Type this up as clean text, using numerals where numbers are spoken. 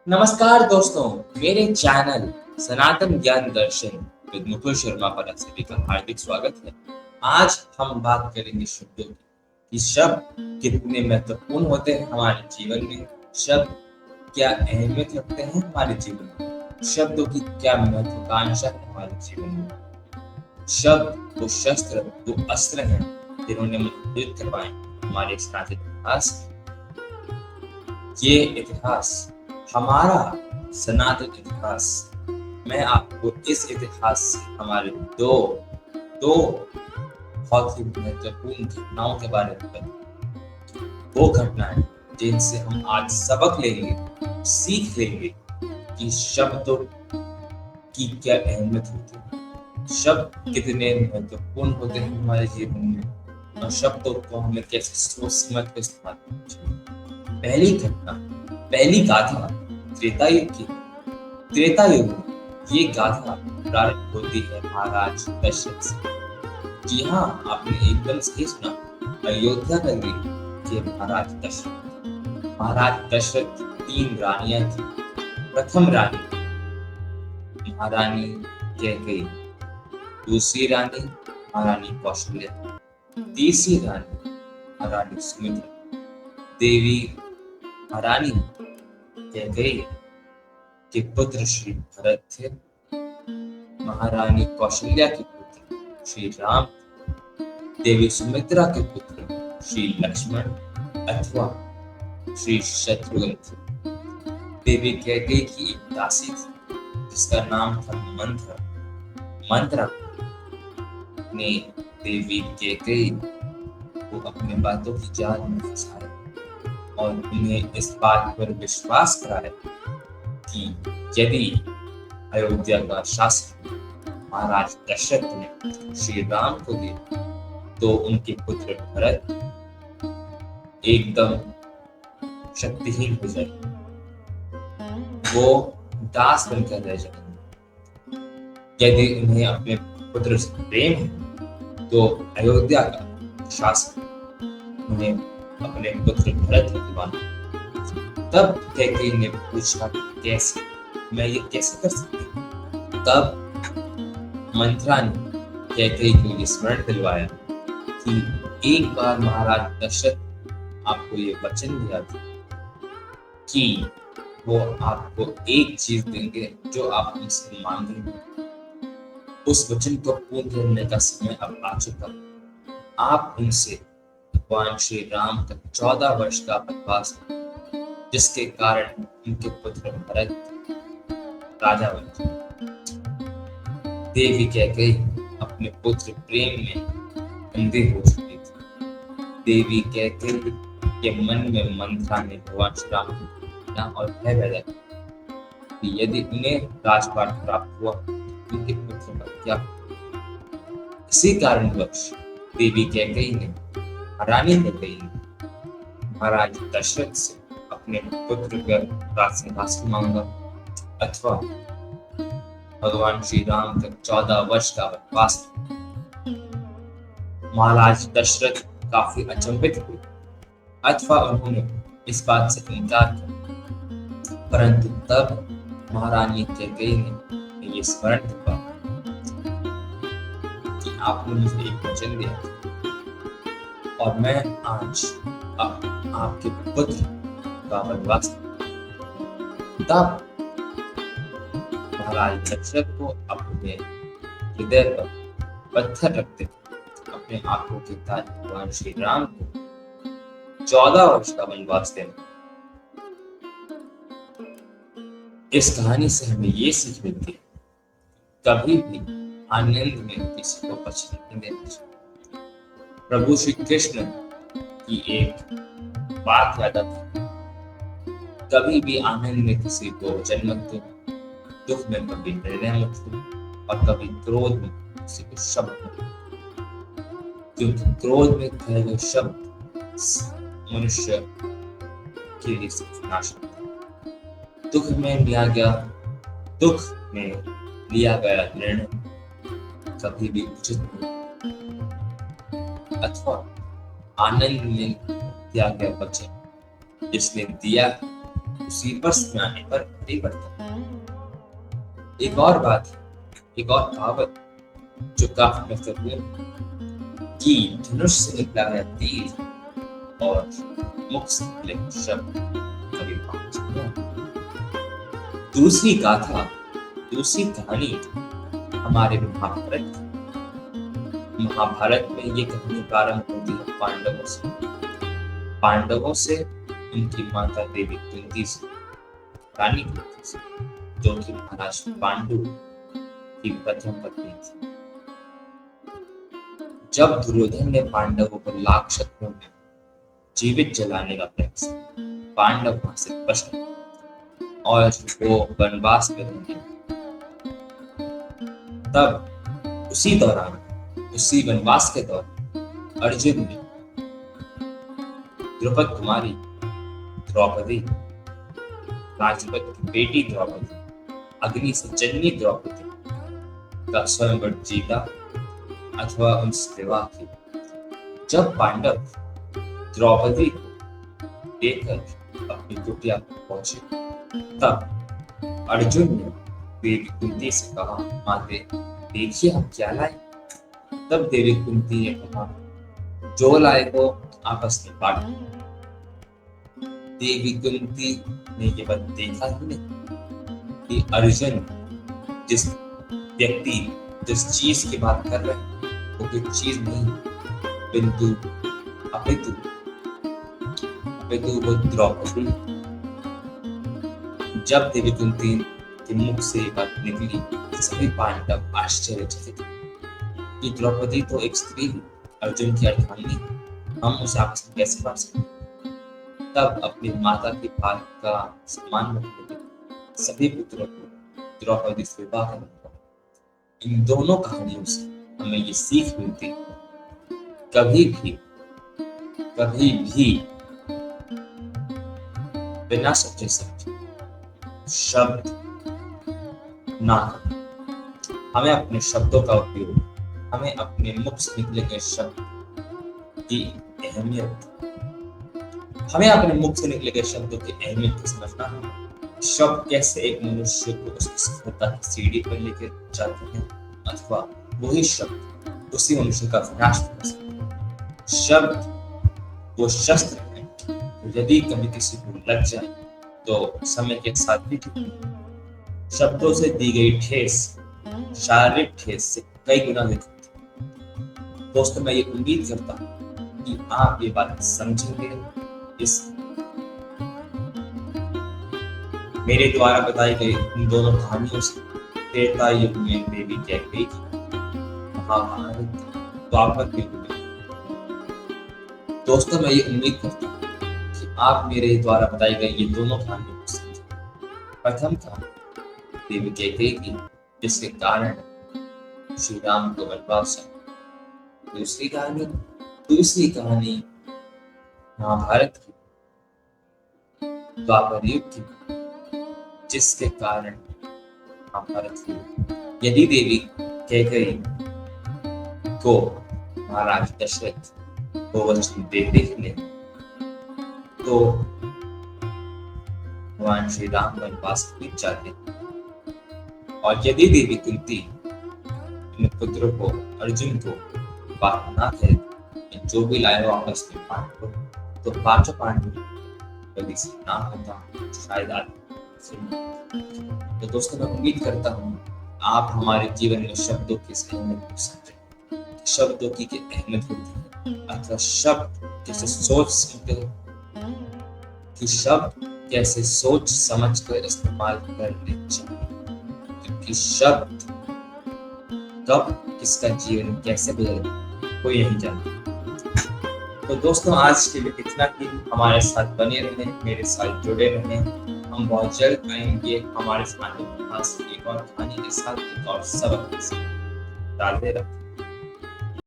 नमस्कार दोस्तों, मेरे चैनल सनातन ज्ञान दर्शन विद मुकुल शर्मा पर आप सभी का हार्दिक स्वागत है। आज हम बात करेंगे शब्दों की कि शब्द कितने महत्वपूर्ण होते हैं हमारे जीवन में। शब्द क्या अहमियत रखते हैं हमारे जीवन में। शब्दों की क्या महत्वाकांक्षा है हमारे जीवन में। शब्द वो शस्त्र, वो अस्त्र हैं जिन्होंने मजबूत करवाए हमारे सनातन इतिहास। ये इतिहास हमारा सनातन इतिहास। मैं आपको इस इतिहास से हमारे दो दो बहुत ही महत्वपूर्ण घटनाओं के बारे में बताऊं। वो घटनाएं जिनसे हम आज सबक लेंगे, सीख लेंगे कि शब्दों की क्या अहमियत होती है, शब्द कितने महत्वपूर्ण होते हैं हमारे जीवन में और शब्दों को हमें कैसे सोच समझ कर इस्तेमाल करना चाहिए। पहली घटना, पहली गाथा त्रेता युग की। त्रेता युग में ये गाथा प्रारंभ होती है महाराज दशरथ से। जी हाँ, आपने एकदम सही सुना, अयोध्या नगरी के महाराज दशरथ। महाराज दशरथ तीन रानियां थी। प्रथम रानी महारानी कैकेयी, दूसरी रानी महारानी कौशल्या, तीसरी रानी महारानी सुमित्रा। देवी महारानी कैकेयी के पुत्र श्री भरत थे। महारानी कौशल्या के पुत्र श्री राम, देवी सुमित्रा के पुत्र श्री लक्ष्मण अथवा श्री शत्रुघ्न थे। देवी कैकेयी की एक दासी थी जिसका नाम था मंथरा। मंथरा ने देवी कैकेयी को अपने बातों की जाल में फंसाया और उन्हें इस बात पर विश्वास कराया कि यदि अयोध्या का शासन महाराज दशरथ ने श्री राम को दिया तो उनके पुत्र भरत एकदम शक्तिहीन हो जाएंगे, वो दास बनकर रह जाएंगे। यदि उन्हें अपने पुत्र से प्रेम है तो अयोध्या का शासन उन्हें अपने पुत्र भरत को दिवाना। तब कैकेयी ने पूछा कैसे, मैं ये कैसे कर सकती हूँ। तब मंथरा ने कैकेयी को ये स्मरण दिलवाया कि एक बार महाराज दशरथ आपको ये वचन दिया था कि वो आपको एक चीज देंगे जो आप उनसे मांगेंगे। उस वचन को पूर्ण करने का समय अब आ चुका। आप उनसे भगवान श्री राम का 14 वर्ष का वनवास, जिसके कारण उनके पुत्र भरत राजा बने। देवी कैकेयी अपने पुत्र प्रेम में अंधे हो चुकी थी। देवी कैकेयी के मन में मंथरा ने भगवान श्री राम को और भय पैदा किया कि यदि उन्हें राजपाट प्राप्त हुआ उनके पुत्र का क्या। इसी कारणवश देवी कैकेयी ने, रानी कैकेयी ने महाराज दशरथ से अपने पुत्र का राजसिंहासन मांगा अथवा भगवान श्री राम का 14 वर्ष का वनवास। महाराज दशरथ काफी अचंभित हुए अथवा उन्होंने इस बात से इनकार किया, परंतु तब महारानी कैकेयी ने ये स्मरण दिलवाया कि आपने मुझे एक वचन दिया था और मैं आज आपके पुत्र का वनवास। तब महाराज दशरथ को अपने हृदय पर पत्थर रखते अपने आंखों के तारे भगवान श्री राम को 14 वर्ष का वनवास देना। इस कहानी से हमें ये सीख मिलती है, कभी भी आनंद में किसी को पछने नहीं देना चाहिए। प्रभु श्री कृष्ण की एक बात याद आती है, कभी भी आनंद में किसी को वचन मत दो, दुख में कभी निर्णय मत दो और कभी क्रोध में किसी को शब्द मत दो, क्योंकि क्रोध में कहे गए शब्द मनुष्य के लिए विनाश होता है। दुख में लिया गया निर्णय कभी भी उचित नहीं अथवा आनंद में दिया गया वचन जिसने दिया उसी वर्ष में आने पर भारी पड़ता है। एक और बात है, एक और कहावत जो काफी महत्वपूर्ण है कि धनुष से निकला है तीर और मुख से निकले शब्द कभी पहुंच नहीं। दूसरी गाथा, दूसरी कहानी हमारे महाभारत में ये कहानी प्रारंभ होती है पांडवों से। पांडवों से उनकी माता देवी कुंती से, रानी कुंती से, जो कि महाराज पांडु की प्रथम पत्नी थी। जब दुर्योधन ने पांडवों को लाख शत्रुओं में जीवित जलाने का प्रयास, पांडव वहां से बच गए और वो वनवास में रहने। तब उसी दौरान, उसी वनवास के दौरान अर्जुन ने द्रौपदी कुमारी द्रौपदी, राजपद की बेटी द्रौपदी, अग्नि से जन्मी द्रौपदी का स्वयंवर जीता अथवा उनसे विवाह किया। जब पांडव द्रौपदी को देखकर अपनी कुटिया पर पहुंचे, तब अर्जुन ने देवी कुंती से कहा, माते देखिए हम क्या लाए। तब देवी कुंती ने कहा, जो लाए को आपस में बांटो। देवी कुंती ने ये बात देखा ही नहीं कि अर्जुन जिस व्यक्ति, जिस चीज की बात कर रहे हैं वो कोई चीज नहीं, अपितु वो द्रौपदी। जब देवी कुंती के मुख से ये बात निकली, सभी पांडव आश्चर्यचकित कि द्रौपदी तो एक स्त्री है, अर्जुन की अर्धांगिनी, हम उसे आपस में कैसे बांट सकते। तब अपनी माता की बात का सम्मान रखते हुए सभी पुत्रों को द्रौपदी से विवाह करना पड़ा। इन दोनों कहानियों से हमें ये सीख मिलती है, कभी भी बिना सोचे समझे शब्द ना करें। हमें अपने शब्दों का उपयोग, हमें अपने मुख से निकले गए शब्द की अहमियत, हमें अपने मुख से निकले गए शब्दों की अहमियत को समझना है। शब्द कैसे एक मनुष्य को उसकी सफलता की सीढ़ी पर लेकर जाते हैं, अथवा वही शब्द उसी मनुष्य का विनाश कर सकते हैं। शब्द वो शस्त्र है, तो यदि कभी किसी को लग जाए तो समय के साथ भी ठीक नहीं। शब्दों से दी गई ठेस शारीरिक ठेस से कई गुना अधिक होती है। दोस्तों, मैं ये उम्मीद करता हूँ कि आप ये बात समझेंगे। इस मेरे द्वारा बताई गई इन दोनों कहानियों से त्रेता युग में देवी कैकेयी की, महाभारत द्वापर युग में। दोस्तों, मैं ये उम्मीद करता हूँ कि आप मेरे द्वारा बताई गई ये दोनों कहानियों को समझें। प्रथम कहानी देवी कैकेयी की, जिसके कारण श्री राम को वनवास चला। दूसरी कहानी महाभारत की, द्वापर युग की, जिसके कारण महाभारत की। यदि देवी कैकेयी को महाराज दशरथ को वचन देते ही नहीं, तो भगवान श्री राम वनवास बीत जाते। और यदि देवी कुंती इन पुत्रों को, अर्जुन को बात ना कहे, जो भी लाए हो आपस में बांट लो, तो पांचों पांडव यदि से ना होता शायद आज। तो दोस्तों, मैं उम्मीद करता हूँ आप हमारे जीवन में शब्दों की अहमियत को समझें। शब्दों की अहमियत होती है, अथवा शब्द कैसे सोच सकते हो कि शब्द कैसे सोच समझ कर इस्तेमाल करने चाहिए, क्योंकि शब्द कब किसका जीवन कैसे बदले कोई नहीं जानता। तो दोस्तों, आज के लिए इतना ही। हमारे साथ बने रहें, मेरे साथ जुड़े रहें। हम बहुत जल्द आएंगे हमारे साथ एक और कहानी के साथ, एक और सबक के साथ। राधे राधे।